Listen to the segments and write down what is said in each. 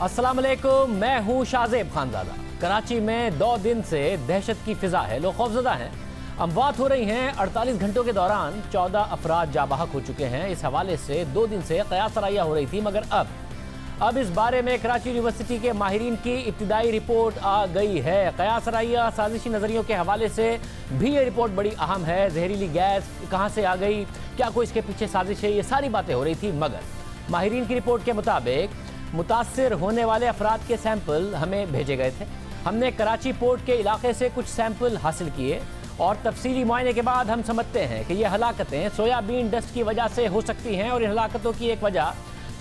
अस्सलाम वालेकुम, मैं हूं शाहजेब खानजादा। कराची में 2 दिन से दहशत की फिजा है, लोग खौफजदा हैं। अमवात हो रही हैं। 48 घंटों के दौरान 14 अफराद जाबाहक हो चुके हैं। इस हवाले से 2 दिन से कयास सराइयाँ हो रही थी, मगर अब इस बारे में कराची यूनिवर्सिटी के माहिरीन की इब्तिदाई रिपोर्ट आ गई है। कयास सराइयाँ साजिशी नज़रियों के हवाले से भी ये रिपोर्ट बड़ी अहम है। जहरीली गैस कहाँ से आ गई, क्या कोई इसके पीछे साजिश है, ये सारी बातें हो रही थी। मगर माहिरीन की रिपोर्ट के मुताबिक मुतासिर होने वाले अफराद के सैंपल हमें भेजे गए थे। हमने कराची पोर्ट के इलाके से कुछ सैंपल हासिल किए और तफसीली मुआयने के बाद हम समझते हैं कि ये हलाकतें सोयाबीन डस्ट की वजह से हो सकती हैं और इन हलाकतों की एक वजह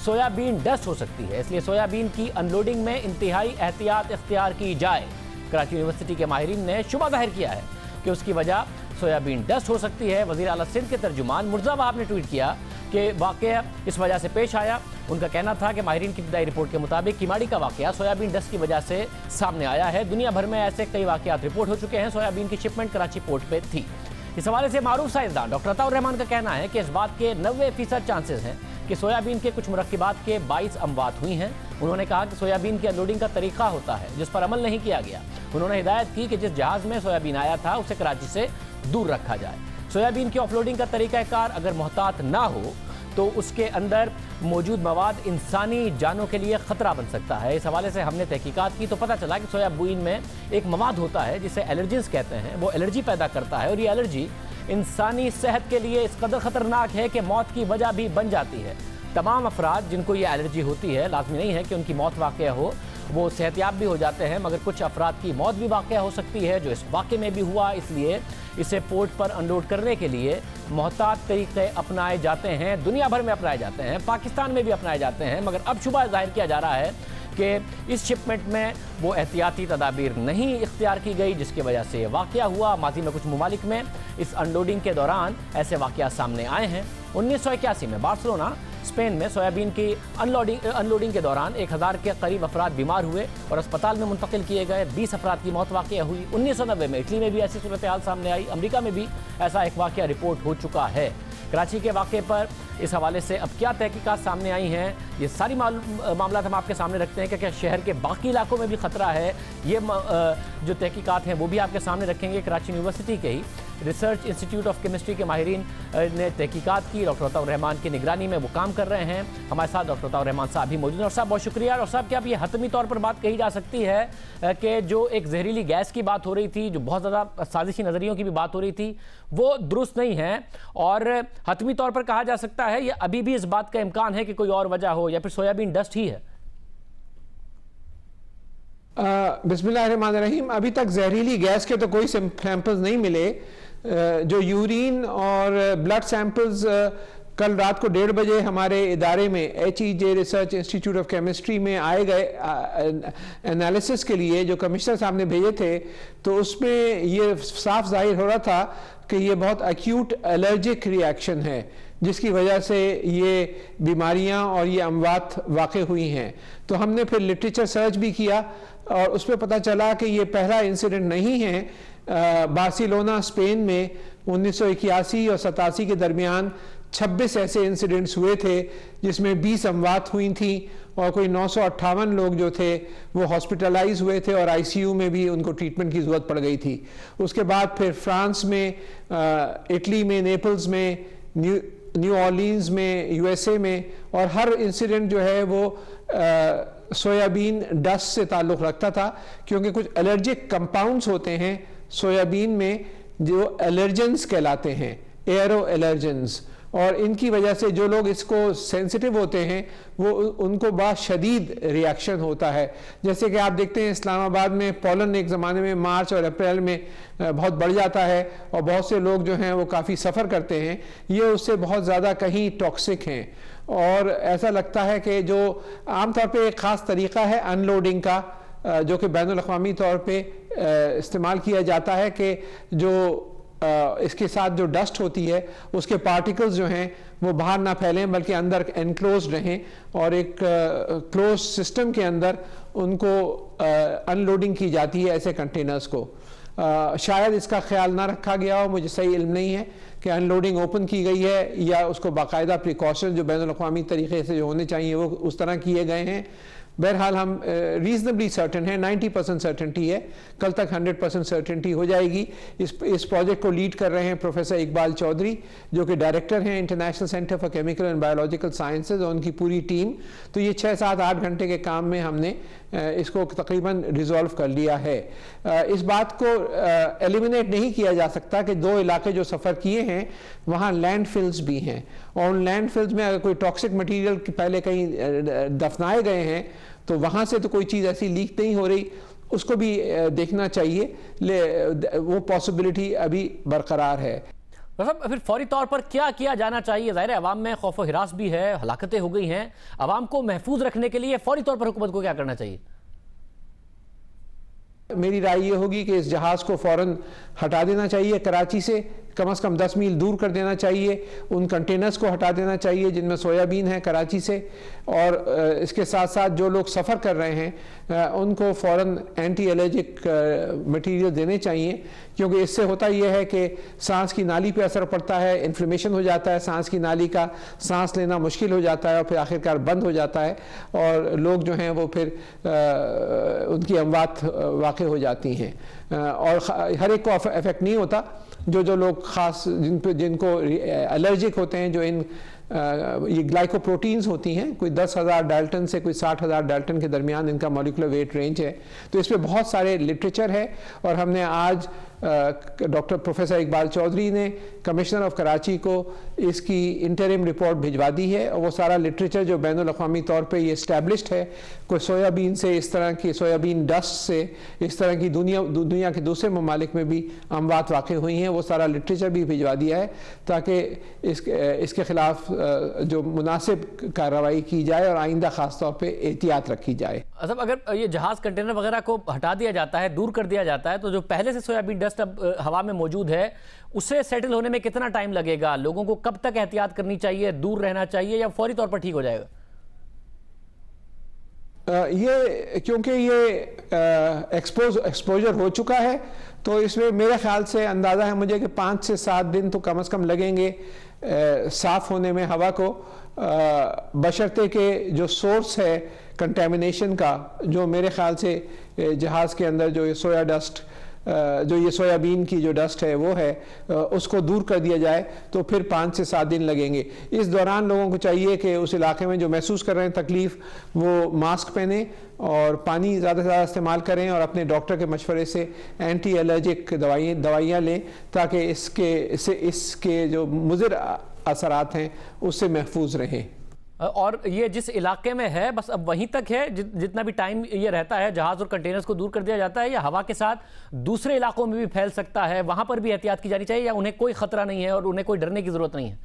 सोयाबीन डस्ट हो सकती है। इसलिए सोयाबीन की अनलोडिंग में इंतहाई एहतियात इख्तियार की जाए। कराची यूनिवर्सिटी के माहिरीन ने शुबा जाहिर किया है कि उसकी वजह सोयाबीन डस्ट हो सकती है। वज़ीर आला सिंध के तर्जुमान मुर्जा वहाब ने ट्वीट किया कि वाक़या इस वजह से पेश आया। उनका कहना था कि माहिरीन की इब्तिदाई रिपोर्ट के मुताबिक किमाड़ी का वाक़या सोयाबीन डस्ट की वजह से सामने आया है। दुनिया भर में ऐसे कई वाक़यात रिपोर्ट हो चुके हैं। सोयाबीन की शिपमेंट कराची पोर्ट पे थी। इस हवाले से मारूफ साइंसदान डॉक्टर अताउर रहमान का कहना है कि इस बात के 90% चांसेस हैं कि सोयाबीन के कुछ मुरक्किबात के 22 अमवात हुई हैं। उन्होंने कहा कि सोयाबीन की अनलोडिंग का तरीका होता है जिस पर अमल नहीं किया गया। उन्होंने हिदायत की कि जिस जहाज़ में सोयाबीन आया था उसे कराची से दूर रखा जाए। सोयाबीन की ऑफलोडिंग का तरीक़ाकार अगर मोहतात ना हो तो उसके अंदर मौजूद मवाद इंसानी जानों के लिए ख़तरा बन सकता है। इस हवाले से हमने तहकीकात की तो पता चला कि सोयाबीन में एक मवाद होता है जिसे एलर्जेंस कहते हैं। वो एलर्जी पैदा करता है और ये एलर्जी इंसानी सेहत के लिए इस कदर ख़तरनाक है कि मौत की वजह भी बन जाती है। तमाम अफराद जिनको ये एलर्जी होती है, लाजमी नहीं है कि उनकी मौत वाक़या हो, वो सेहतियाब भी हो जाते हैं, मगर कुछ अफराद की मौत भी वाक़या हो सकती है, जो इस वाक़े में भी हुआ। इसलिए इसे पोर्ट पर अनलोड करने के लिए मोहतात तरीक़े अपनाए जाते हैं, दुनिया भर में अपनाए जाते हैं, पाकिस्तान में भी अपनाए जाते हैं। मगर अब शुबा ज़ाहिर किया जा रहा है कि इस शिपमेंट में वो एहतियाती तदाबीर नहीं इख्तियार की गई जिसकी वजह से वाक़या हुआ। माजी में कुछ ममालिक में इस अनलोडिंग के दौरान ऐसे वाक़यात सामने आए हैं। 1981 में बार्सिलोना स्पेन में सोयाबीन की अनलोडिंग के दौरान 1000 के करीब अफराद बीमार हुए और अस्पताल में मुंतकिल किए गए। 20 अफराद की मौत वाक़या हुई। 1990 में इटली में भी ऐसी सूरत हाल सामने आई। अमेरिका में भी ऐसा एक वाक़या रिपोर्ट हो चुका है। कराची के वाक़े पर इस हवाले से अब क्या तहकीकात सामने आई हैं, ये सारी मामला हम आपके सामने रखते हैं कि क्या शहर के बाकी इलाकों में भी ख़तरा है। ये जो तहकीकात हैं वो भी आपके सामने रखेंगे। कराची यूनिवर्सिटी के ही रिसर्च इंस्टीट्यूट ऑफ केमिस्ट्री के माहिरीन ने तहकीकात की। डॉक्टर अताउर रहमान की निगरानी में वो काम कर रहे हैं। हमारे साथ डॉक्टर अताउर रहमान साहब भी मौजूद हैं। और साहब बहुत शुक्रिया। और साहब क्या अब ये हतमी तौर पर बात कही जा सकती है कि जो एक जहरीली गैस की बात हो रही थी, जो बहुत ज़्यादा साजिशी नज़रियों की भी बात हो रही थी, वो दुरुस्त नहीं है और हतमी तौर पर कहा जा सकता है या अभी भी इस बात का इम्कान है कि कोई और वजह हो या फिर सोयाबीन डस्ट ही है? बिस्मिल्लाहिर्रहमानिर्रहीम। अभी तक जहरीली गैस के तो कोई सैंपल्स नहीं मिले। जो यूरिन और ब्लड सैंपल्स कल रात को 1:30 बजे हमारे इदारे में HEJ research institute of chemistry में आए गए एनालिसिस के लिए, जो कमिश्नर साहब ने भेजे थे, तो उसमें ये साफ जाहिर हो रहा था कि ये बहुत एक्यूट एलर्जिक रिएक्शन है जिसकी वजह से ये बीमारियां और ये अमवात वाक़ हुई हैं। तो हमने फिर लिटरेचर सर्च भी किया और उसमें पता चला कि ये पहला इंसिडेंट नहीं है। बार्सिलोना स्पेन में 1981 और 87 के दरमियान 26 ऐसे इंसिडेंट्स हुए थे जिसमें 20 अमवात हुई थी और कोई 958 लोग जो थे वो हॉस्पिटलाइज हुए थे और ICU में भी उनको ट्रीटमेंट की ज़रूरत पड़ गई थी। उसके बाद फिर फ्रांस में, इटली में, नेपल्स में, न्यू ऑर्लिन्स में, USA में, और हर इंसिडेंट जो है वो सोयाबीन डस्ट से ताल्लुक़ रखता था, क्योंकि कुछ एलर्जिक कंपाउंड्स होते हैं सोयाबीन में जो एलर्जेंस कहलाते हैं, एयरो एलर्जेंस, और इनकी वजह से जो लोग इसको सेंसिटिव होते हैं वो उनको बड़ा शदीद रिएक्शन होता है। जैसे कि आप देखते हैं इस्लामाबाद में पोलन एक ज़माने में मार्च और अप्रैल में बहुत बढ़ जाता है और बहुत से लोग जो हैं वो काफ़ी सफ़र करते हैं। ये उससे बहुत ज़्यादा कहीं टॉक्सिक हैं और ऐसा लगता है कि जो आमतौर पर एक ख़ास तरीक़ा है अनलोडिंग का, जो कि बैनुल अक़वामी तौर पर इस्तेमाल किया जाता है कि जो इसके साथ जो डस्ट होती है उसके पार्टिकल्स जो हैं वो बाहर ना फैलें बल्कि अंदर एनक्लोज्ड रहें और एक क्लोज सिस्टम के अंदर उनको अनलोडिंग की जाती है ऐसे कंटेनर्स को। शायद इसका ख्याल ना रखा गया हो, मुझे सही इल्म नहीं है कि अनलोडिंग ओपन की गई है या उसको बाकायदा प्रिकॉशन जो बैनुल अक़वामी तरीक़े से जो होने चाहिए वो उस तरह किए गए हैं। बहरहाल हम रीजनेबली सर्टन है, 90% सर्टेनिटी है, कल तक 100% सर्टेनिटी हो जाएगी। इस प्रोजेक्ट को लीड कर रहे हैं प्रोफेसर इकबाल चौधरी जो कि डायरेक्टर हैं international centre for chemical and biological sciences, और उनकी पूरी टीम। तो ये 6, 7, 8 घंटे के काम में हमने इसको तकरीबन रिजॉल्व कर लिया है। इस बात को एलिमिनेट नहीं किया जा सकता कि 2 इलाके जो सफ़र किए हैं वहाँ लैंडफिल्स भी हैं, और उन लैंडफिल्स में अगर कोई टॉक्सिक मटेरियल पहले कहीं दफनाए गए हैं तो वहाँ से तो कोई चीज़ ऐसी लीक नहीं हो रही, उसको भी देखना चाहिए। वो पॉसिबिलिटी अभी बरकरार है। मतलब फिर फौरी तौर पर क्या किया जाना चाहिए? ज़ाहिर है अवाम में खौफ व हिरास भी है, हलाकतें हो गई हैं, अवाम को महफूज रखने के लिए फौरी तौर पर हुकूमत को क्या करना चाहिए? मेरी राय ये होगी कि इस जहाज़ को फ़ौरन हटा देना चाहिए, कराची से कम 10 मील दूर कर देना चाहिए। उन कंटेनर्स को हटा देना चाहिए जिनमें सोयाबीन है कराची से, और इसके साथ साथ जो लोग सफ़र कर रहे हैं उनको फ़ौरन एंटी एलर्जिक मटेरियल देने चाहिए, क्योंकि इससे होता यह है कि सांस की नाली पे असर पड़ता है, इन्फ्लेमेशन हो जाता है सांस की नाली का, सांस लेना मुश्किल हो जाता है और फिर आखिरकार बंद हो जाता है, और लोग जो हैं वो फिर उनकी अमवात वाक़ हो जाती हैं। और हर एक को इफेक्ट नहीं होता, जो लोग ख़ास जिनको एलर्जिक होते हैं, जो इन ये ग्लाइकोप्रोटीन्स होती हैं, कोई 10,000 डाल्टन से कोई 60,000 डाल्टन के दरमियान इनका मॉलिक्यूलर वेट रेंज है। तो इस पर बहुत सारे लिटरेचर है, और हमने आज डॉक्टर प्रोफेसर इकबाल चौधरी ने कमिश्नर ऑफ कराची को इसकी इंटरिम रिपोर्ट भिजवा दी है, और वो सारा लिटरेचर जो बैनुल अक़वामी तौर पे ये इस्टेब्लिश्ड है, कोई सोयाबीन से इस तरह की सोयाबीन डस्ट से इस तरह की दुनिया के दूसरे ममालिक में भी अमवात वाक़ हुई हैं, वो सारा लिटरेचर भी भिजवा दिया है, ताकि इसके ख़िलाफ़ जो मुनासिब कार्रवाई की जाए और आइंदा ख़ास तौर पर एहतियात रखी जाए। मतलब अगर ये जहाज़ कंटेनर वगैरह को हटा दिया जाता है, दूर कर दिया जाता है, तो जो पहले से सोयाबीन डस्ट अब हवा में मौजूद है उससे सेटल होने में कितना टाइम लगेगा? लोगों को कब तक एहतियात करनी चाहिए, दूर रहना चाहिए, या फौरी तौर पर ठीक हो जाएगा? ये क्योंकि ये एक्सपोजर हो चुका है, तो इसमें मेरे ख्याल से अंदाज़ा है मुझे कि 5 से 7 दिन तो कम से कम लगेंगे साफ़ होने में हवा को, बशर्ते के जो सोर्स है कंटेमिनेशन का, जो मेरे ख्याल से जहाज़ के अंदर जो ये सोया डस्ट, जो ये सोयाबीन की जो डस्ट है वो है, उसको दूर कर दिया जाए, तो फिर 5 से 7 दिन लगेंगे। इस दौरान लोगों को चाहिए कि उस इलाके में जो महसूस कर रहे हैं तकलीफ़, वो मास्क पहने और पानी ज़्यादा से ज़्यादा इस्तेमाल करें, और अपने डॉक्टर के मशवरे से एंटी एलर्जिक दवाइयाँ लें, ताकि इसके जो मुज़िर असरात हैं उससे महफूज रहें। और ये जिस इलाके में है बस अब वहीं तक है, जितना भी टाइम ये रहता है जहाज़ और कंटेनर्स को दूर कर दिया जाता है, या हवा के साथ दूसरे इलाकों में भी फैल सकता है, वहां पर भी एहतियात की जानी चाहिए, या उन्हें कोई खतरा नहीं है और उन्हें कोई डरने की जरूरत नहीं है?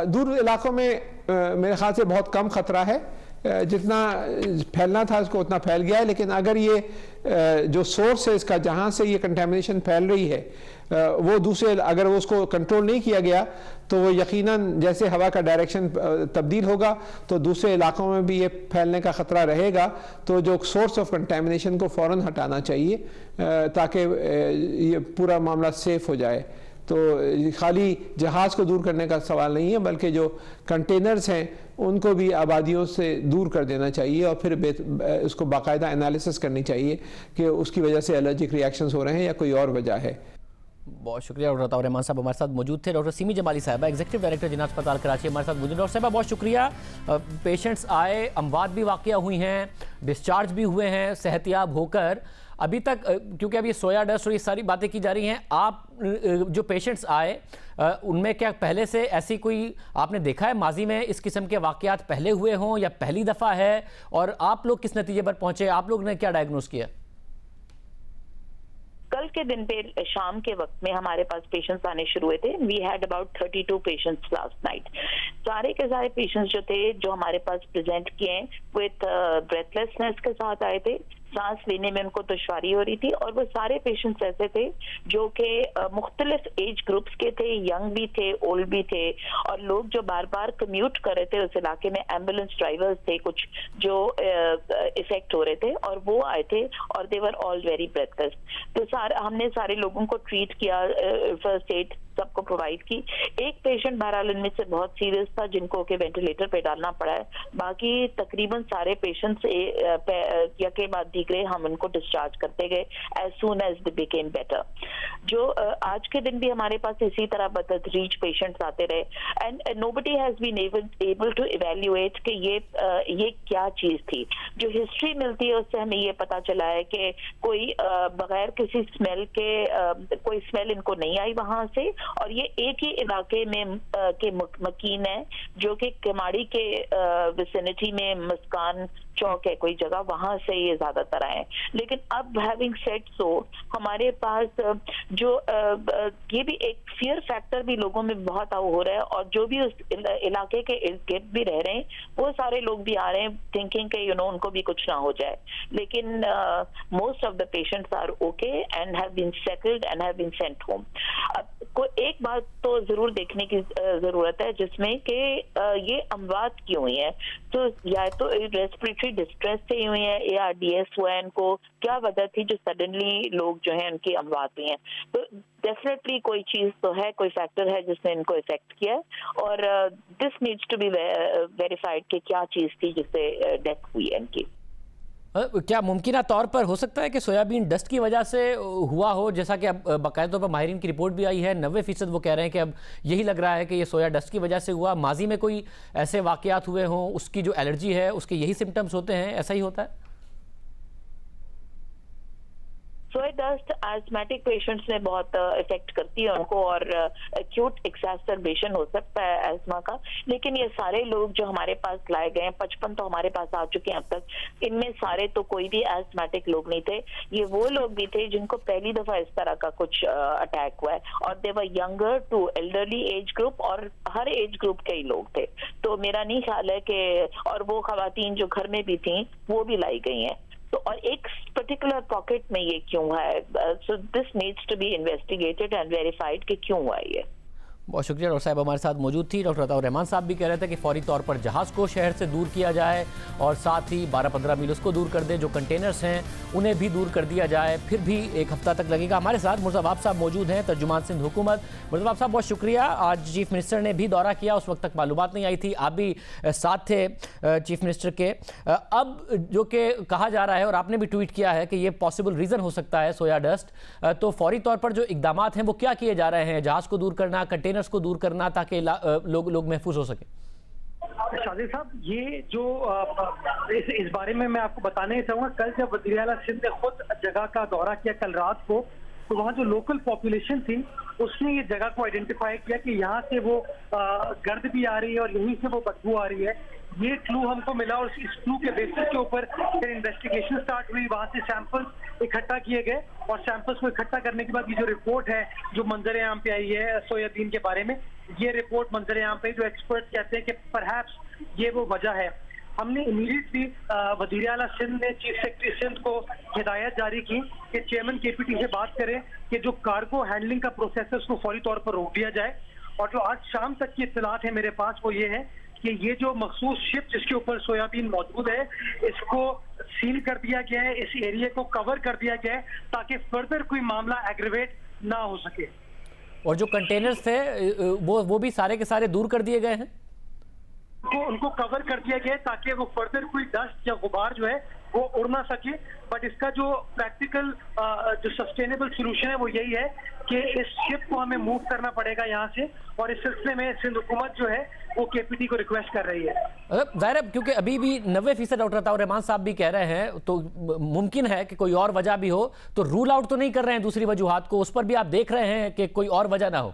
दूर इलाकों में मेरे ख्याल से बहुत कम खतरा है, जितना फैलना था उसको उतना फैल गया है, लेकिन अगर ये जो सोर्स है इसका, जहाँ से ये कंटेमिनेशन फैल रही है, वो दूसरे, अगर वो उसको कंट्रोल नहीं किया गया तो वो यकीनन जैसे हवा का डायरेक्शन तब्दील होगा तो दूसरे इलाकों में भी ये फैलने का ख़तरा रहेगा। तो जो सोर्स ऑफ कंटेमिनेशन को फ़ौरन हटाना चाहिए, ताकि ये पूरा मामला सेफ हो जाए। तो खाली जहाज़ को दूर करने का सवाल नहीं है, बल्कि जो कंटेनर्स हैं उनको भी आबादियों से दूर कर देना चाहिए, और फिर उसको बाकायदा एनालिसिस करनी चाहिए कि उसकी वजह से एलर्जिक रिएक्शंस हो रहे हैं या कोई और वजह है। बहुत शुक्रिया डॉक्टर अताउर रहमान साहब हमारे साथ मौजूद थे। डॉक्टर सिमी जमाली साहबा एग्जीक्यूटिव डायरेक्टर जिन्ना अस्पताल कराची हमारे साथ मौजूद। डॉक्टर साहबा बहुत शुक्रिया। पेशेंट्स आए, अमवात भी वाक़या हुई हैं, डिस्चार्ज भी हुए हैं सेहतियाब होकर। अभी तक क्योंकि अभी सोया डस्ट और ये सारी बातें की जा रही हैं, आप जो पेशेंट्स आए उनमें क्या पहले से ऐसी कोई आपने देखा है, माजी में इस किस्म के वाक़यात पहले हुए हों या पहली दफ़ा है, और आप लोग किस नतीजे पर पहुंचे, आप लोग ने क्या डायग्नोस किया? कल के दिन पे शाम के वक्त में हमारे पास पेशेंट्स आने शुरू हुए थे। We had about 32 patients last night. सारे के सारे पेशेंट्स जो थे, जो हमारे पास प्रेजेंट किए विद ब्रेथलेसनेस के साथ आए थे, सांस लेने में उनको दुश्वारी हो रही थी, और वो सारे पेशेंट्स ऐसे थे जो कि मुख्तलिफ एज ग्रुप्स के थे, यंग भी थे, ओल्ड भी थे, और लोग जो बार बार कम्यूट कर रहे थे उस इलाके में, एम्बुलेंस ड्राइवर्स थे कुछ जो इफेक्ट हो रहे थे, और वो आए थे और they were all very breathless. तो हमने सारे लोगों को ट्रीट किया, फर्स्ट एड सबको प्रोवाइड की। एक पेशेंट बहरहाल इनमें से बहुत सीरियस था जिनको के वेंटिलेटर पे डालना पड़ा है, बाकी तकरीबन सारे पेशेंट्स के बाद दीगरे हम उनको डिस्चार्ज करते गए as soon as they became better. जो आज के दिन भी हमारे पास इसी तरह बतदरीज पेशेंट्स आते रहे and nobody has been able to evaluate कि ये क्या चीज थी। जो हिस्ट्री मिलती है उससे हमें ये पता चला है कि कोई बगैर किसी स्मेल के कोई स्मेल इनको नहीं आई वहां से, और ये एक ही इलाके में के मकीन है जो कि किमाड़ी के विसिनिटी में मुस्कान चौक है कोई जगह, वहां से ये ज्यादातर आए। लेकिन अब हैविंग सेड सो हमारे पास जो ये भी एक फियर फैक्टर भी लोगों में बहुत हो रहा है, और जो भी उस इलाके के इर्द गिर्द भी रह रहे हैं वो सारे लोग भी आ रहे हैं थिंकिंग के उनको भी कुछ ना हो जाए। लेकिन most of the patients are okay and have been settled and have been sent home. अब एक बात तो जरूर देखने की जरूरत है जिसमें कि ये अमवात क्यों हुई है। तो या तो रेस्पिरेटरी डिस्ट्रेस से हुई है, ARDS हुआ है इनको, क्या वजह थी जो सडनली लोग जो है उनकी अमवात हुई है। तो डेफिनेटली कोई चीज तो है, कोई फैक्टर है जिसने इनको इफेक्ट किया है, और this needs to be verified कि क्या चीज थी जिससे डेथ हुई है इनकी। क्या मुमकिन तौर पर हो सकता है कि सोयाबीन डस्ट की वजह से हुआ हो, जैसा कि अब बाकायदा तौर पर माहिरीन की रिपोर्ट भी आई है 90% वो कह रहे हैं कि अब यही लग रहा है कि ये सोया डस्ट की वजह से हुआ। माजी में कोई ऐसे वाकयात हुए हों, उसकी जो एलर्जी है उसके यही सिम्टम्स होते हैं, ऐसा ही होता है? सोया डस्ट एस्थमेटिक पेशेंट्स में बहुत इफेक्ट करती है उनको, और एक्यूट एक्सैस्पर्बेशन हो सकता है एस्थमा का। लेकिन ये सारे लोग जो हमारे पास लाए गए हैं, 55 तो हमारे पास आ चुके हैं अब तक, इनमें सारे तो कोई भी एस्थमेटिक लोग नहीं थे। ये वो लोग भी थे जिनको पहली दफा इस तरह का कुछ अटैक हुआ है, और they were younger to elderly age group, और हर एज ग्रुप के ही लोग थे। तो मेरा नहीं ख्याल है कि, और वो खवातीन जो घर में भी थी वो भी लाई गई हैं। तो और एक पर्टिकुलर पॉकेट में ये क्यों है, so this needs to be investigated and verified कि क्यों हुआ ये। बहुत शुक्रिया। डॉक्टर साहब हमारे साथ मौजूद थी। डॉक्टर अताउर रहमान साहब भी कह रहे थे कि फौरी तौर पर जहाज़ को शहर से दूर किया जाए, और साथ ही 12-15 मील उसको दूर कर दें, जो कंटेनर्स हैं उन्हें भी दूर कर दिया जाए। फिर भी एक हफ्ता तक लगेगा। हमारे साथ मुर्ज़ाबाब साहब मौजूद हैं, तर्जुमान सिंध हुकूमत। मुर्ज़ाबाब साहब बहुत शुक्रिया। आज चीफ मिनिस्टर ने भी दौरा किया, उस वक्त तक मालूमात नहीं आई थी, आप भी साथ थे चीफ मिनिस्टर के। अब जो कि कहा जा रहा है और आपने भी ट्वीट किया है कि ये पॉसिबल रीज़न हो सकता है सोया डस्ट, तो फौरी तौर पर जो इकदाम हैं वो क्या किए जा रहे हैं? जहाज़ को दूर करना, कंटेनर्स को दूर करना, ताकि लोग महफूज हो सके। शादी साहब, ये जो इस बारे में मैं आपको बताने चाहूंगा, कल जब वज़ीर आला सिंध ने खुद जगह का दौरा किया कल रात को, तो वहाँ जो लोकल पॉपुलेशन थी उसने ये जगह को आइडेंटिफाई किया कि यहाँ से वो गर्द भी आ रही है और यहीं से वो बदबू आ रही है। ये क्लू हमको मिला, और इस क्लू के बेसिस के ऊपर फिर इन्वेस्टिगेशन स्टार्ट हुई। वहाँ से सैंपल्स इकट्ठा किए गए, और सैंपल्स को इकट्ठा करने के बाद ये जो रिपोर्ट है जो मंजर आम पे आई है सोयाबीन के बारे में, ये रिपोर्ट मंजर आम पे जो एक्सपर्ट कहते हैं कि परहैप्स ये वो वजह है। हमने इमीडिएटली वज़ीर आला सिंध ने चीफ सेक्रेटरी सिंध को हिदायत जारी की कि चेयरमैन KPT से बात करें कि जो कार्गो हैंडलिंग का प्रोसेस है उसको फौरी तौर पर रोक दिया जाए। और जो आज शाम तक की इत्तलात है मेरे पास वो ये है कि ये जो मखसूस शिप जिसके ऊपर सोयाबीन मौजूद है, इसको सील कर दिया गया है, इस एरिया को कवर कर दिया गया है ताकि फर्दर कोई मामला एग्रीवेट ना हो सके। और जो कंटेनर्स थे वो भी सारे के सारे दूर कर दिए गए हैं, उनको कवर कर दिया गया है ताकि वो फर्दर कोई डस्ट या गुबार जो है वो उड़ ना सके। बट इसका जो प्रैक्टिकल जो सस्टेनेबल सोल्यूशन है वो यही है कि इस शिप को हमें मूव करना पड़ेगा यहाँ से, और इस सिलसिले में सिंध हुकूमत जो है वो KPT को रिक्वेस्ट कर रही है। ज़ाहिर है क्योंकि अभी भी 90% डॉक्टर अताउर रहमान साहब भी कह रहे हैं, तो मुमकिन है कि कोई और वजह भी हो, तो रूल आउट तो नहीं कर रहे हैं दूसरी वजूहात को, उस पर भी आप देख रहे हैं कि कोई और वजह ना हो?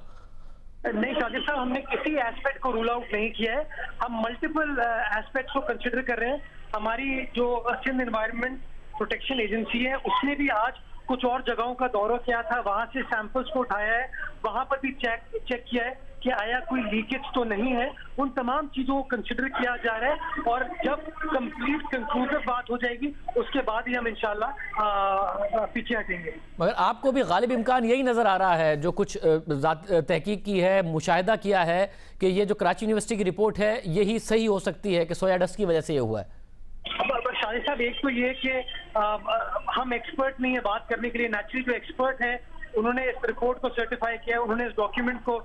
नहीं शाकिर साहब, हमने किसी एस्पेक्ट को रूल आउट नहीं किया है, हम मल्टीपल एस्पेक्ट्स को कंसिडर कर रहे हैं। हमारी जो सिंध एनवायरनमेंट प्रोटेक्शन एजेंसी है उसने भी आज कुछ और जगहों का दौरा किया था, वहां से सैंपल्स को उठाया है, वहां पर भी चेक किया है कि आया कोई लीकेज तो नहीं है। उन तमाम चीजों को कंसिडर किया जा रहा है, और जब कंप्लीट कंक्लूसिव बात हो जाएगी उसके बाद ही हम इंशाल्लाह पीछे हटेंगे। मगर आपको भी गालिब इम्कान यही नजर आ रहा है, जो कुछ तहकीक की है, मुशाहिदा किया है, कि ये जो कराची यूनिवर्सिटी की रिपोर्ट है यही सही हो सकती है कि सोया डस्ट की वजह से ये हुआ है। शाहिद साहब, एक तो ये कि हम एक्सपर्ट नहीं है बात करने के लिए, नेचुरली जो एक्सपर्ट है उन्होंने इस रिपोर्ट को सर्टिफाई किया है, उन्होंने इस डॉक्यूमेंट को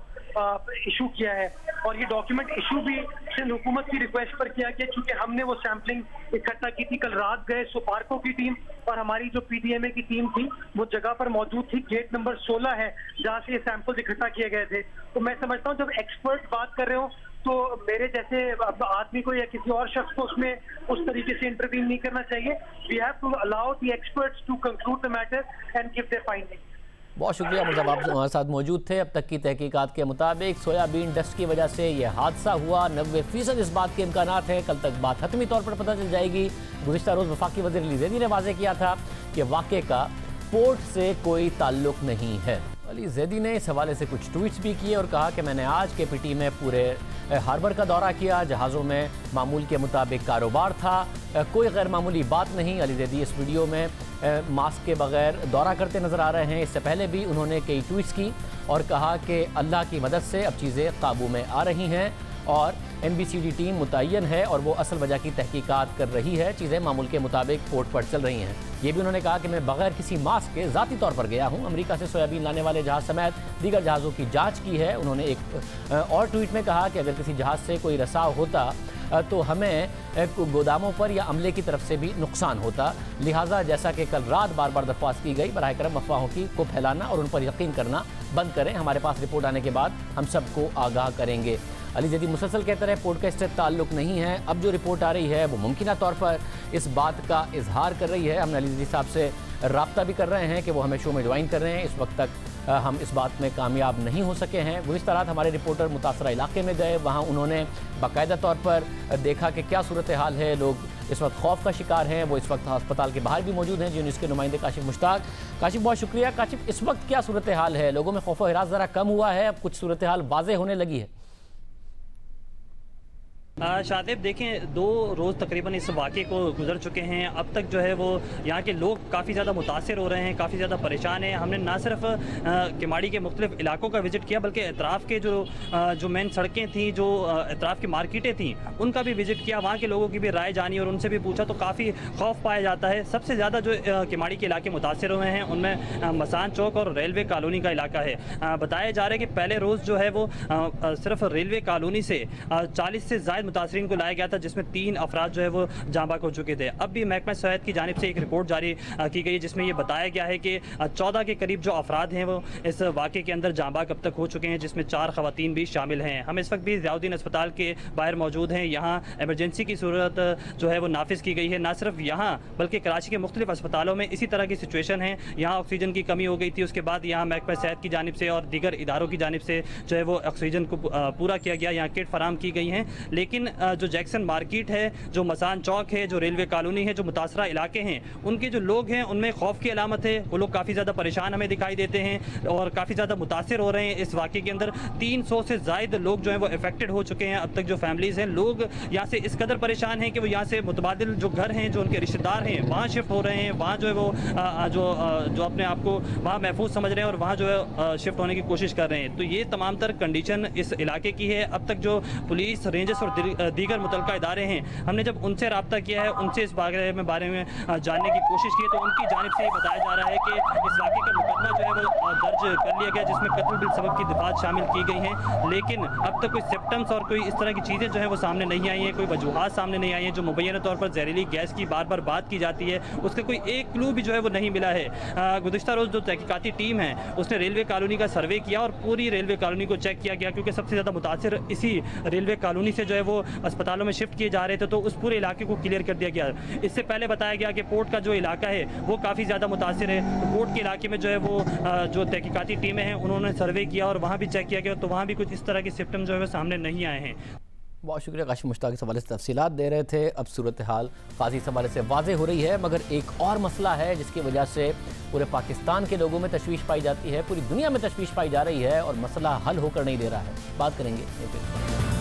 इशू किया है। और ये डॉक्यूमेंट इशू भी सिंध हुकूमत की रिक्वेस्ट पर किया गया, क्योंकि हमने वो सैंपलिंग इकट्ठा की थी। कल रात गए सुपार्को की टीम और हमारी जो पीडीएमए की टीम थी वो जगह पर मौजूद थी। गेट नंबर 16 है जहाँ से ये सैंपल इकट्ठा किए गए थे। तो मैं समझता हूँ जब एक्सपर्ट बात कर रहे हो तो मेरे जैसे आदमी को या किसी और शख्स को उसमें उस तरीके से इंटरवीन नहीं करना चाहिए। We have to allow the experts to conclude the matter and give their findings. बहुत शुक्रिया मुर्जा, आप हमारे साथ मौजूद थे। अब तक की तहकीकात के मुताबिक सोयाबीन डस्ट की वजह से यह हादसा हुआ। 90% इस बात के इम्कानात हैं। कल तक बात हतमी तौर पर पता चल जाएगी। गुज़िश्ता रोज़ वफाकी वज़ीर अली ज़ैदी ने वाज़ेह किया था कि वाक़े का पोर्ट से कोई ताल्लुक नहीं है। अली ज़ैदी ने इस हवाले से कुछ ट्वीट्स भी किए और कहा कि मैंने आज KPT में पूरे हार्बर का दौरा किया। जहाज़ों में मामूल के मुताबिक कारोबार था, कोई गैर मामूली बात नहीं। अली ज़ैदी इस वीडियो में मास्क के बगैर दौरा करते नज़र आ रहे हैं। इससे पहले भी उन्होंने कई ट्वीट्स की और कहा कि अल्लाह की मदद से अब चीज़ें काबू में आ रही हैं और NBCD टीम मुतय्यन है और वो असल वजह की तहकीकात कर रही है। चीज़ें मामूल के मुताबिक पोर्ट पर चल रही हैं। ये भी उन्होंने कहा कि मैं बगैर किसी मास्क के ज़ाती तौर पर गया हूँ। अमेरिका से सोयाबीन लाने वाले जहाज़ समेत दीगर जहाज़ों की जाँच की है। उन्होंने एक और ट्वीट में कहा कि अगर किसी जहाज़ से कोई रसाव होता तो हमें गोदामों पर या अमले की तरफ से भी नुकसान होता। लिहाजा जैसा कि कल रात बार बार दरख्वास्त की गई, बराए करम अफवाहों को फैलाना और उन पर यकीन करना बंद करें। हमारे पास रिपोर्ट आने के बाद हम सबको आगाह करेंगे। अली ज़ैदी मुसलसल कहते रहे पोर्ट का इससे ताल्लुक नहीं है। अब जो रिपोर्ट आ रही है वो मुमकिन तौर पर इस बात का इजहार कर रही है। हमने अली ज़ैदी साहब से रब्ता भी कर रहे हैं कि वो हमें शो में ज्वाइन कर रहे हैं। इस वक्त तक हम इस बात में कामयाब नहीं हो सके हैं। गुज़िश्ता रात हमारे रिपोर्टर मुतासरा इलाके में गए, वहाँ उन्होंने बाकायदा तौर पर देखा कि क्या सूरत हाल है। लोग इस वक्त खौफ का शिकार हैं। वो इस वक्त अस्पताल के बाहर भी मौजूद हैं। जिन इसके नुमाइंदे काशिफ मुश्ताक। काशिफ बहुत शुक्रिया। काशिफ, इस वक्त क्या सूरत हाल है? लोगों में खौफ व हिरास ज़रा कम हुआ है, अब कुछ सूरत हाल वाज़ेह होने लगी है? शादिब देखें, 2 रोज़ तकरीबन इस वाक़े को गुजर चुके हैं। अब तक जो है वो यहाँ के लोग काफ़ी ज़्यादा मुतासिर हो रहे हैं, काफ़ी ज़्यादा परेशान हैं। हमने ना सिर्फ किमाड़ी के मुख्तलिफ इलाकों का विज़िट किया बल्कि अतराफ़ के जो मेन सड़कें थी, जो अतराफ़ की मार्केटें थी, उनका भी विज़िट किया। वहाँ के लोगों की भी राय जानी और उनसे भी पूछा तो काफ़ी खौफ पाया जाता है। सबसे ज़्यादा जो किमाड़ी के इलाके मुतासिर हुए हैं उनमें मसान चौक और रेलवे कॉलोनी का इलाका है। बताया जा रहा है कि पहले रोज़ जो है वो सिर्फ रेलवे कॉलोनी से 40 से ज़ायद मुतासरीन को लाया गया था, जिसमें 3 अफराद जो है वो जाँ बाक हो चुके थे। अब भी महकमा सेहत की जानिब से एक रिपोर्ट जारी की गई है जिसमें ये बताया गया है कि 14 के करीब जो अफराद हैं वो इस वाक़े के अंदर जाँ बाक अब तक हो चुके हैं, जिसमें 4 ख़वातीन भी शामिल हैं। हम इस वक्त भी ज़ियाउद्दीन अस्पताल के बाहर मौजूद हैं। यहाँ एमरजेंसी की सूरत जो है वो नाफिज की गई है। ना सिर्फ यहाँ बल्कि कराची के मुख्तलिफ अस्पतालों में इसी तरह की सिचुएशन है। यहाँ ऑक्सीजन की कमी हो गई थी, उसके बाद यहाँ महकमा सेहत की जानिब से और दीगर इदारों की जानिब से जो है वो ऑक्सीजन को पूरा किया गया, यहाँ किट फराम की गई हैं। लेकिन जो जैक्सन मार्केट है, जो मसान चौक है, जो रेलवे कॉलोनी है, जो मुतासरा इलाके हैं, उनके जो लोग हैं उनमें खौफ की अलामत है। वो लोग काफ़ी ज़्यादा परेशान हमें दिखाई देते हैं और काफ़ी ज़्यादा मुतासिर हो रहे हैं इस वाक़े के अंदर। 300 से ज़ायद लोग जो हैं वो अफेक्टेड हो चुके हैं। अब तक जो फैमिलीज़ हैं, लोग यहाँ से इस कदर परेशान हैं कि वो यहाँ से मुतबादिल जो घर हैं, जो उनके रिश्तेदार हैं, वहाँ शिफ्ट हो रहे हैं। वहाँ जो है वो जो अपने आप को वहाँ महफूज समझ रहे हैं और वहाँ जो है शिफ्ट होने की कोशिश कर रहे हैं। तो ये तमाम तर कंडीशन इस इलाके की है। अब तक जो पुलिस, रेंजर्स और दीगर मुतल्लिका इदारे हैं, हमने जब उनसे रब्ता किया है, उनसे इस बारे में जानने की कोशिश की, तो उनकी जानिब से ये बताया जा रहा है कि इस वाक़े का मुकदमा जो है वो दर्ज कर लिया गया, जिसमें कत्ल बिल सबब की दिफात शामिल की गई हैं। लेकिन अब तक कोई सिम्पटम्स और कोई इस तरह की चीज़ें जो है वो सामने नहीं आई हैं, कोई वजूहात सामने नहीं आई हैं। जो मुबैना तौर पर जहरीली गैस की बार बार बात की जाती है, उसका कोई एक क्लू भी जो है वो नहीं मिला है। गुज़िश्ता रोज़ जो तहकीकाती टीम है उसने रेलवे कॉलोनी का सर्वे किया और पूरी रेलवे कॉलोनी को चेक किया गया, क्योंकि सबसे ज़्यादा मुतासिर इसी रेलवे कॉलोनी से जो है वो अस्पतालों में शिफ्ट किए जा रहे थे, तो उस पूरे इलाके को क्लियर कर दिया गया। इससे पहले बताया गया कि पोर्ट का जो इलाका है वो काफ़ी ज़्यादा मुतासिर है। तो पोर्ट के इलाके में जो है वो जो तहकीकाती टीमें हैं उन्होंने सर्वे किया और वहाँ भी चेक किया गया, तो वहाँ भी कुछ इस तरह के सिम्टम जो है वो सामने नहीं आए हैं। बहुत शुक्रिया काशिफ मुश्ताक, इस हवाले से तफसीलात दे रहे थे। अब सूरत हाल काफ़ी इस हवाले से वाज़ेह हो रही है, मगर एक और मसला है जिसकी वजह से पूरे पाकिस्तान के लोगों में तशवीश पाई जाती है, पूरी दुनिया में तशवीश पाई जा रही है और मसला हल होकर नहीं दे रहा है। बात करेंगे।